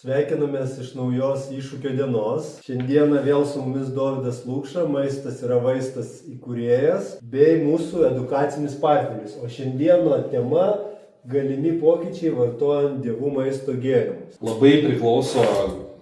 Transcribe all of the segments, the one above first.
Sveikinamės iš naujos iššūkio dienos. Šiandieną vėl su mumis Dovydas Lukša, Maistas yra vaistas įkūrėjas, bei mūsų edukacinis partneris. O šiandieno tema – galimi pokyčiai vartojant dievų maisto gėrimus. Labai priklauso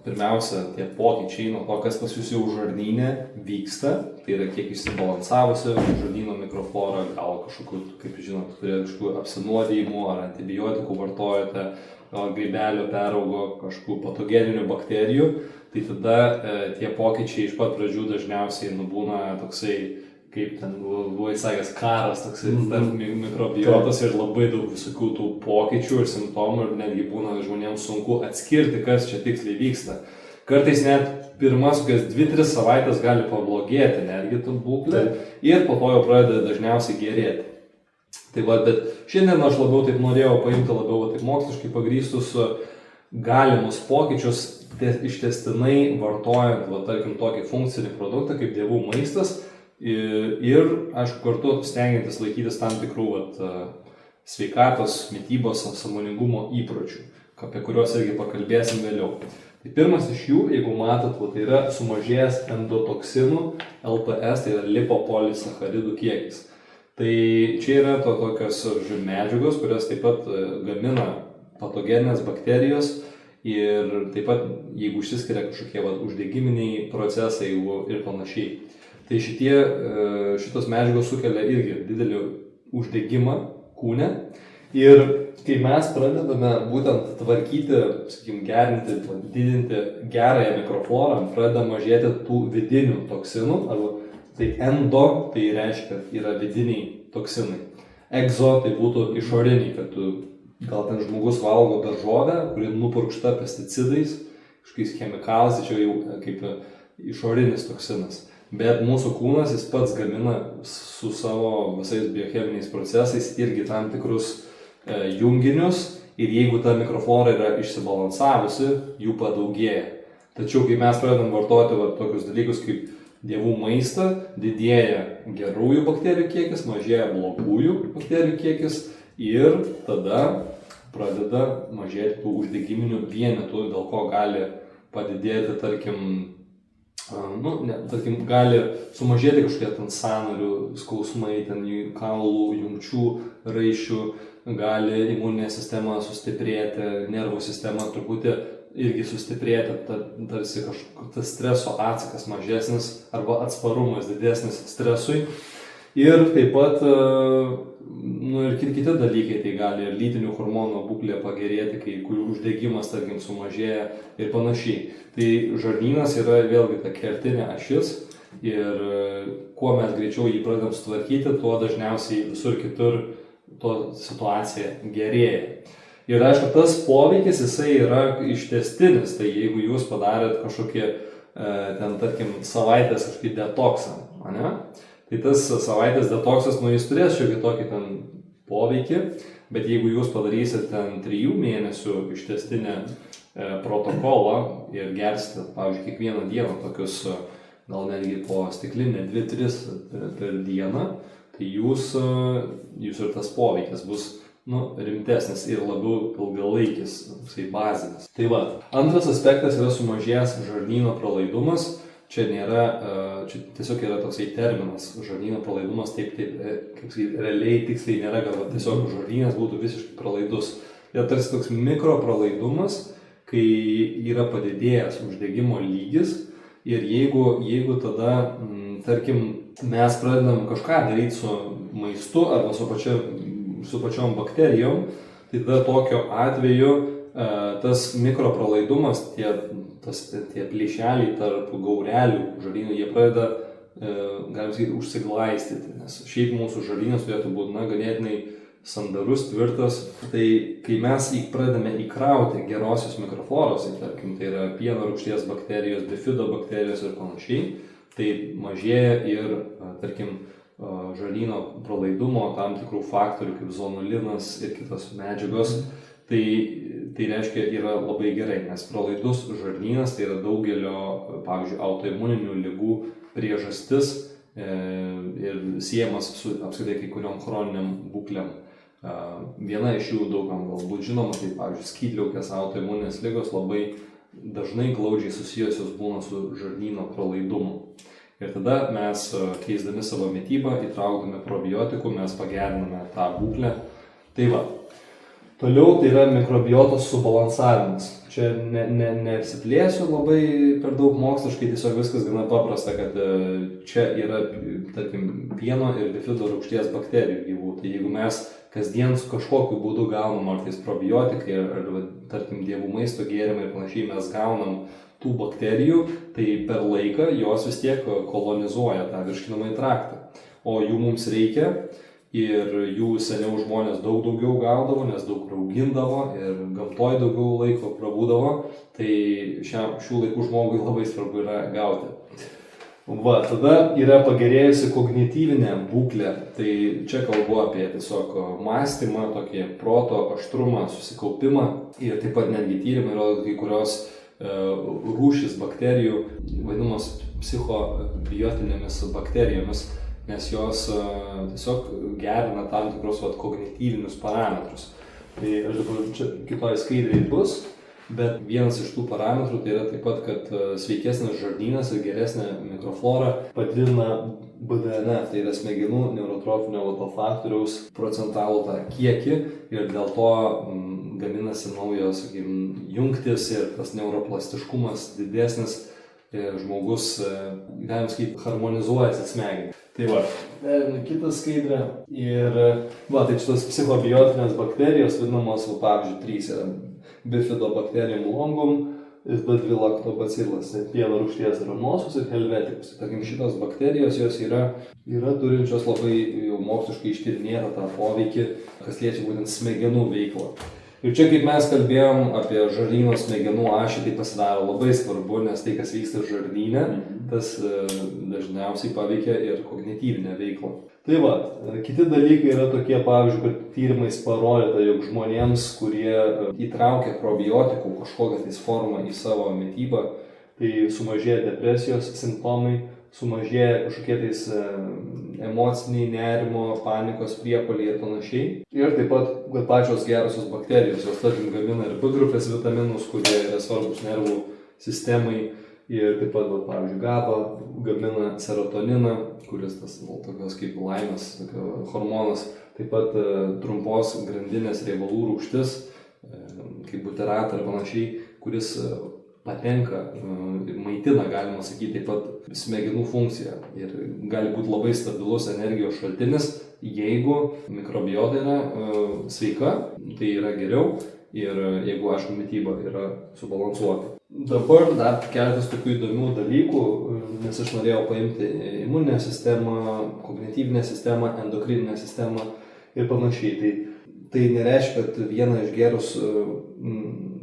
pirmiausia tie pokyčiai nuo to, kas pas jūs jau žarnyne vyksta. Tai yra kiek išsibalansavusi žarnyno mikroflora, gal kažkokių, kaip žinot, turėtų kažkokių apsinuodijimų ar antibiotikų vartojate, gal grybelio peraugo kažkokių patogeninių bakterijų. Tai tada tie pokyčiai iš pat pradžių dažniausiai būna toksai, kaip ten buvo įsakęs, karas toksai tarp mikrobiotos ir labai daug visokių tų pokyčių ir simptomų ir netgi būna žmonėms sunku atskirti, kas čia tiksliai vyksta. Kartais net pirmas kokias 2-3 savaitės gali pablogėti netgi tų būklę ir po to jau pradeda dažniausiai gerėti. Tai va, bet šiandien aš labiau taip norėjau paimti labiau taip moksliškai pagrįstus galimus pokyčius ištęstinai vartojant, va, tarkim, tokį funkcinį produktą kaip dievų maistas. Ir, aišku, kartu stengiantis laikytis tam tikrų sveikatos, mitybos, sąmoningumo įpročių, apie kuriuos irgi pakalbėsim vėliau. Tai pirmas iš jų, jeigu matot, tai yra sumažėjęs endotoksinų LPS, tai yra lipopolisacharidų kiekis. Tai čia yra tokios medžiagos, kurios taip pat gamina patogeninės bakterijos ir taip pat, jeigu išsiskiria kažkokie uždegiminiai procesai ir panašiai. Tai šitos medžiagos sukelia irgi didelį uždegimą kūne ir kai mes pradedame būtent tvarkyti, sakykim, gerinti, didinti gerąją mikroflorą, pradeda mažėti tų vidinių toksinų, arba tai endo, tai reiškia, yra vidiniai toksinai. Egzo, tai būtų išoriniai, kad gal ten žmogus valgo daržovę, kuri nupurkšta pesticidais, kažkokiais chemikalais, tai čia jau kaip išorinis toksinas. Bet mūsų kūnas jis pats gamina su savo visais biocheminiais procesais irgi tam tikrus junginius ir jeigu ta mikroflora yra išsibalansavusi, jų padaugėja. Tačiau kai mes pradedam vartoti tokius dalykus kaip dievų maistą, didėja gerųjų bakterijų kiekis, mažėja blogųjų bakterijų kiekis ir tada pradeda mažėti tų uždegiminių vienetų, dėl ko gali padidėti, tarkim, gali sumažėti kažkokie ten sąnarių skausmai, ten kaulų, jungčių, raiščių, gali imuninė sistema sustiprėti, nervų sistema truputį irgi sustiprėti, tarsi kažkoks streso atsakas mažesnis arba atsparumas didesnis stresui. Ir taip pat, ir kiti dalykai, tai gali ir lytinių hormonų būklė pagerėti, kai kurių uždegimas, tarkim, sumažėja ir panašiai. Tai žarnynas yra vėlgi ta kertinė ašis ir kuo mes greičiau jį pradedam sutvarkyti, tuo dažniausiai visur kitur to situacija gerėja. Ir aišku, tas poveikis jisai yra ištęstinis, tai jeigu jūs padarėt kažkokį, ten, tarkim, savaitės kažkokį detoksą, ne? Tai tas savaitės detoksas, jis turės šiokį tokį ten poveikį, bet jeigu jūs padarysit ten 3 mėnesių ištęstinę protokolą ir gersite, pavyzdžiui, kiekvieną dieną tokius, gal netgi po stiklinę 2-3 per dieną, tai jūs ir tas poveikis bus rimtesnis ir labiau ilgalaikis, bazinis. Tai va, antras aspektas yra sumažėjęs žarnyno pralaidumas. Čia tiesiog yra toksai terminas, žarnyno pralaidumas, taip, kaip sakyti, realiai tiksliai nėra, kad tiesiog žarnynas būtų visiškai pralaidus. Yra tarsi toks mikropralaidumas, kai yra padidėjęs uždegimo lygis ir jeigu tada, tarkim, mes pradedam kažką daryti su maistu arba su pačiom bakterijom, tai tada tokio atveju tas mikropralaidumas, tie plyšeliai tarp gaurelių žarnyno, jie pradeda, galim sakyti, užsiglaistyti, nes šiaip mūsų žarnynas turėtų būti ganėtinai sandarus, tvirtas. Tai kai mes pradedame įkrauti gerosios mikrofloros, tarkim, tai yra pieno rūgšties bakterijos, bifido bakterijos ir panašiai, tai mažėja ir, tarkim, žarnyno pralaidumo tam tikrų faktorių kaip zonulinas ir kitos medžiagos. Tai reiškia yra labai gerai, nes pralaidus žarnynas tai yra daugelio, pavyzdžiui, autoimuninių ligų priežastis ir siejamas su apskritai kai kuriom chroniniam būklėm. Viena iš jų daugam galbūt žinoma, tai pavyzdžiui, skydliaukės autoimuninės ligos labai dažnai glaudžiai susijusios būna su žarnyno pralaidumu. Ir tada mes, keisdami savo mitybą, įtraukdami probiotikų, mes pageriname tą būklę. Tai va. Toliau tai yra mikrobiotos subalansavimas. Čia nesiplėsiu labai per daug moksliškai, tiesiog viskas gana paprasta, kad čia yra, tarkim, pieno ir bifido rūgšties bakterijų gyvų. Tai jeigu mes kasdien su kažkokiu būdu gaunam, ar tais probiotikai, ar tarkim, dievų maisto gėrimai ir panašiai, mes gaunam tų bakterijų, tai per laiką jos vis tiek kolonizuoja tą virškinamąjį traktą. O jų mums reikia ir jų seniau žmonės daugiau gaudavo, nes daug raugindavo ir gamtoj daugiau laiko prabūdavo, tai šių laikų žmogui labai svarbu yra gauti. Va, tada yra pagerėjusi kognityvinė būklė, tai čia kalbu apie tiesiog mąstymą, tokį proto aštrumą, susikaupimą ir taip pat netgi tyrimai rodo, kai kurios rūšys bakterijų vadinamos psichobiotinėmis bakterijomis, nes jos tiesiog gerina tam tikrus kognityvinius parametrus. Tai aš dabar čia kitoj skaidrėje bus, bet vienas iš tų parametrų tai yra taip pat, kad sveikesnis žarnynas ir geresnė mikroflora padidina BDNF, tai yra smegenų neurotrofinio faktoriaus procentalų tą kiekį ir dėl to gaminasi naujos, jungtis ir tas neuroplastiškumas didesnis. Žmogus, galim sakyti, harmonizuojasi smegenį. Tai va, kitą skaidrę. Ir va, tai šitos psichobiotinės bakterijos vadinamos, pavyzdžiui, 3 yra bifidobakterijum longum, B2-lactobacillus, pieno rūgšties ranosus ir helveticus. Tarkim, šitos bakterijos jos yra turinčios labai jau moksliškai ištyrinėtą tą poveikį, kas liečia būtent smegenų veiklą. Ir čia, kaip mes kalbėjom apie žarnyno smegenų ašį, tai pasidaro labai svarbu, nes tai, kas vyksta žarnyne, tas dažniausiai paveikia ir kognityvinę veiklą. Tai va, kiti dalykai yra tokie, pavyzdžiui, kad tyrimais parodyta, jog žmonėms, kurie įtraukia probiotikų kažkokią tais formą į savo mitybą, tai sumažėja depresijos simptomai, sumažėja kažkokie tais emociniai, nerimo, panikos priepuoliai ir panašiai. Ir taip pat, kad pačios gerosios bakterijos, jos tarkim gamina ir B grupės vitaminus, kurie yra svarbus nervų sistemai. Ir taip pat, pavyzdžiui, GABA gamina serotoniną, kuris tas tokios kaip laimės hormonas. Taip pat trumpos grandinės riebalų rūgštis, kaip buteratą ir panašiai, kuris patenka ir maitina, galima sakyti, taip pat smegenų funkciją ir gali būti labai stabilus energijos šaltinis, jeigu mikrobiota yra sveika, tai yra geriau ir jeigu, aišku, mityba yra subalansuota. Dabar dar keletas tokių įdomių dalykų, nes aš norėjau paimti imuninę sistemą, kognityvinę sistemą, endokrininę sistemą ir panašiai. Tai nereiškia, kad vieną išgerus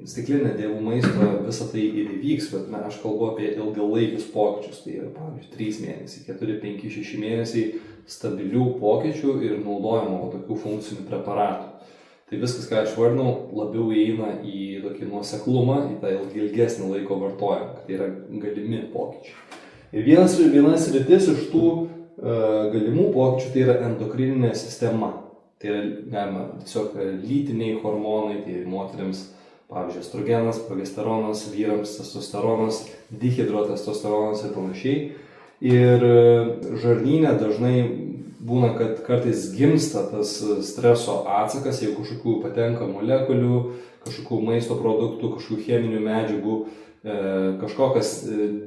stiklinę dievų maisto visą tai ir įvyks, bet aš kalbu apie ilgalaikius pokyčius, tai yra, pavyzdžiui, 3 mėnesiai, 4, 5, 6 mėnesiai stabilių pokyčių ir naudojimo tokių funkcinių preparatų. Tai viskas, ką aš vardinau, labiau įeina į tokį nuoseklumą, į tą ilgesnį laiko vartojimą, kad tai yra galimi pokyčiai. Ir vienas rytis iš tų galimų pokyčių tai yra endokrininė sistema. Tai yra, galima, tiesiog lytiniai hormonai, tai moteriams, pavyzdžiui, estrogenas, progesteronas, vyrams testosteronas, dihidrotestosteronas ir panašiai. Ir žarnyne dažnai būna, kad kartais gimsta tas streso atsakas, jeigu kažkokių patenka molekulių, kažkokių maisto produktų, kažkokių cheminių medžiagų, kažkokas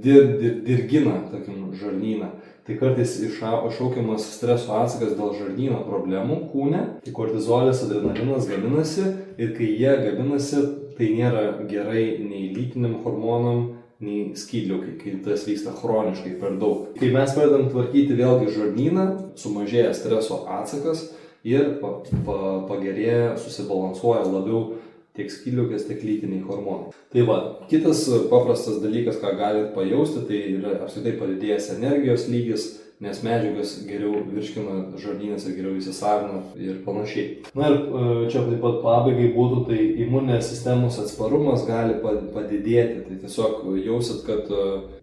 dirgina, tarkim, žarnyną. Tai kartais iššaukiamas streso atsakas dėl žarnyno problemų kūne, tai kortizolis, adrenalinas gaminasi ir kai jie gaminasi, tai nėra gerai nei lytiniam hormonam, nei skydliaukai, kai tas vyksta chroniškai per daug. Kai mes pradedam tvarkyti vėlgi žarnyną, sumažėja streso atsakas ir pagerėja, susibalansuoja labiau tiek skydliaukės, tiek lytiniai hormonai. Tai va, kitas paprastas dalykas, ką galite pajausti, tai yra apskritai padidėjęs energijos lygis, nes medžiagas geriau virškina žarnynas ir geriau įsisavina ir panašiai. Na ir čia taip pat pabaigai būtų, tai imuninės sistemos atsparumas gali padidėti, tai tiesiog jausit, kad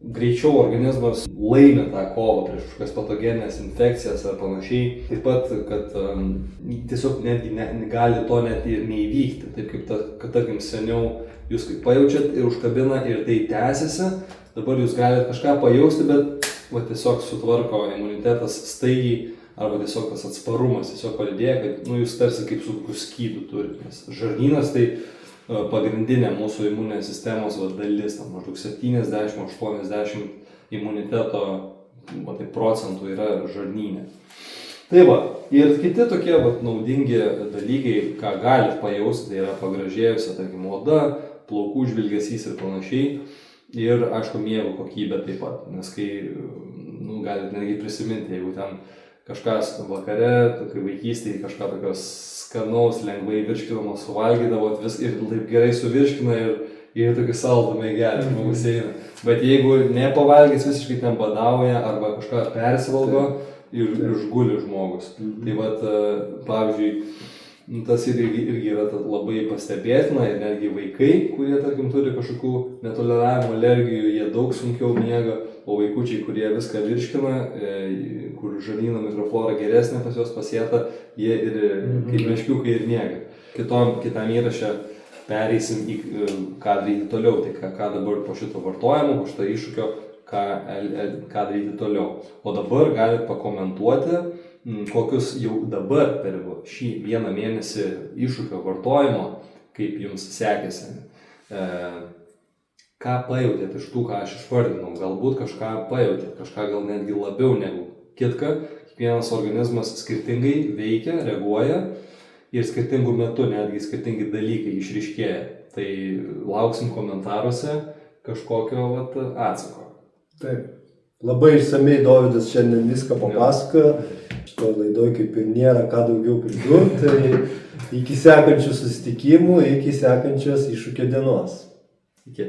greičiau organizmas laimi tą kovą prieš kažkokias patogeninės infekcijas ar panašiai. Taip pat, kad tiesiog netgi gali to net ir neįvykti, taip kaip kad tarkim seniau jūs kaip pajaučiat ir užkabina ir tai tęsiasi, dabar jūs galite kažką pajausti, bet tiesiog sutvarko imunitetas staigiai arba tiesiog tas atsparumas tiesiog padidėja, kad jūs tarsi kaip su kokiu skydu turite, nes žarnynas tai pagrindinė mūsų imuninės sistemos dalis, maždaug 70-80 imuniteto procentų yra žarnyne. Tai va, ir kiti tokie naudingi dalykai, ką galit pajausti, tai yra pagražėjusi, tarkim, oda, plaukų žvilgesys ir panašiai. Ir, aišku, miego kokybė taip pat, nes kai, galit netgi prisiminti, jeigu ten kažkas vakare, kai vaikystėje kažką tokios skanaus, lengvai virškinamo suvalgydavot vis ir taip gerai suvirškina ir tokį saldumą geria, žmogus eina. Bet jeigu nepavalgys, visiškai ten badauja arba kažką persivalgo ir išguli žmogus. Tai vat, pavyzdžiui, tas irgi yra labai pastebėtina ir netgi vaikai, kurie, tarkim, turi kažkokių netoleravimo alergijų, jie daug sunkiau miega, o vaikučiai, kurie viską virškina, kur žarnyno mikroflora geresnė pas juos pasėta, jie ir kaip meškiukai ir miega. Kitam įraše pereisim į ką daryti toliau, tai ką dabar po šito vartojimo, po šito iššūkio, ką daryti toliau. O dabar galite pakomentuoti, kokius jau dabar per šį vieną mėnesį iššūkio vartojimo, kaip jums sekėsi. Ką pajautėt iš tų, ką aš išvardinau, galbūt kažką pajautėt, kažką gal netgi labiau negu kitka. Kiekvienas organizmas skirtingai veikia, reaguoja ir skirtingų metų netgi skirtingi dalykai išryškėja. Tai lauksim komentaruose kažkokio atsako. Taip. Labai išsamei Dovydas šiandien viską papasakojo. Šito laidoj kaip ir nėra ką daugiau pridurti. Tai iki sekančių susitikimų, iki sekančios iššūkio dienos. Iki.